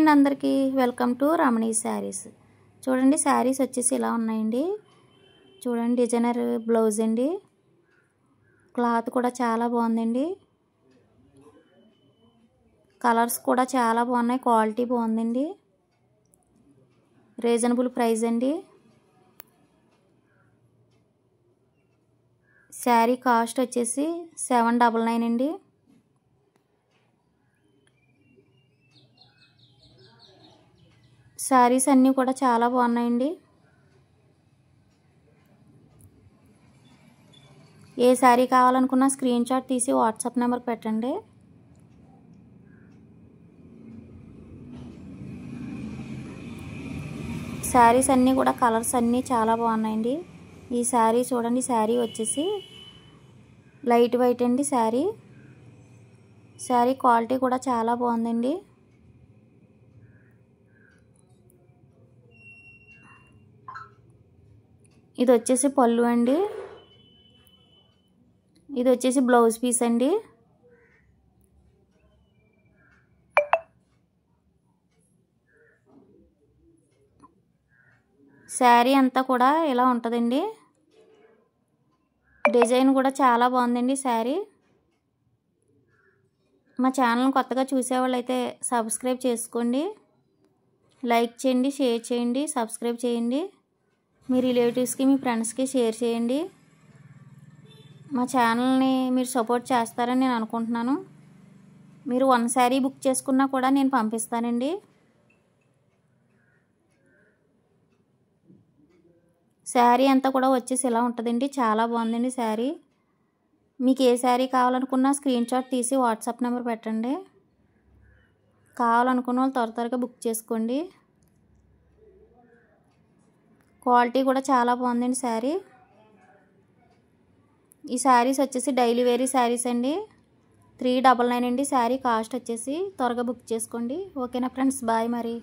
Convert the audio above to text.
Hi అండి అందరికీ welcome to రమణి శారీస్. చూడండి శారీస్ వచ్చేసి ఇలా ఉన్నాయండి. చూడండి డిజైనర్ బ్లౌజ్ అండి. క్లాత్ కూడా చాలా బాగుందండి. కలర్స్ కూడా చాలా బాగున్నాయి. క్వాలిటీ బాగుందండి. రీజనబుల్ ప్రైస్ అండి. శారీ కాస్ట్ వచ్చేసి 799 అండి. శారీస్ అన్నీ కూడా చాలా బాగున్నాయండి. ఏ శారీ కావాలనుకున్నా స్క్రీన్ షాట్ తీసి వాట్సాప్ నెంబర్ పెట్టండి. శారీస్ అన్నీ కూడా కలర్స్ అన్నీ చాలా బాగున్నాయండి. ఈ శారీ చూడండి, శారీ వచ్చేసి లైట్ వైట్ అండి. శారీ క్వాలిటీ కూడా చాలా బాగుందండి. ఇది వచ్చేసి పళ్ళు అండి. ఇది వచ్చేసి బ్లౌజ్ పీస్ అండి. శారీ అంతా కూడా ఇలా ఉంటుందండి. డిజైన్ కూడా చాలా బాగుందండి. శారీ మా ఛానల్ కొత్తగా చూసేవాళ్ళు అయితే సబ్స్క్రైబ్ చేసుకోండి, లైక్ చేయండి, షేర్ చేయండి, సబ్స్క్రైబ్ చేయండి. మీ రిలేటివ్స్కి మీ ఫ్రెండ్స్కి షేర్ చేయండి. మా ఛానల్ని మీరు సపోర్ట్ చేస్తారని నేను అనుకుంటున్నాను. మీరు 1 శారీ బుక్ చేసుకున్నా కూడా నేను పంపిస్తానండి. శారీ అంతా కూడా వచ్చేసి ఇలా ఉంటుందండి. చాలా బాగుందండి శారీ. మీకు ఏ శారీ కావాలనుకున్నా స్క్రీన్ షాట్ తీసి వాట్సాప్ నెంబర్ పెట్టండి. కావాలనుకున్న వాళ్ళు త్వరగా బుక్ చేసుకోండి. క్వాలిటీ కూడా చాలా బాగుందండి శారీ. ఈ శారీస్ వచ్చేసి డైలీ వేరీ శారీస్ అండి. 399 అండి శారీ కాస్ట్ వచ్చేసి. త్వరగా బుక్ చేసుకోండి. ఓకేనా ఫ్రెండ్స్, బాయ్ మరి.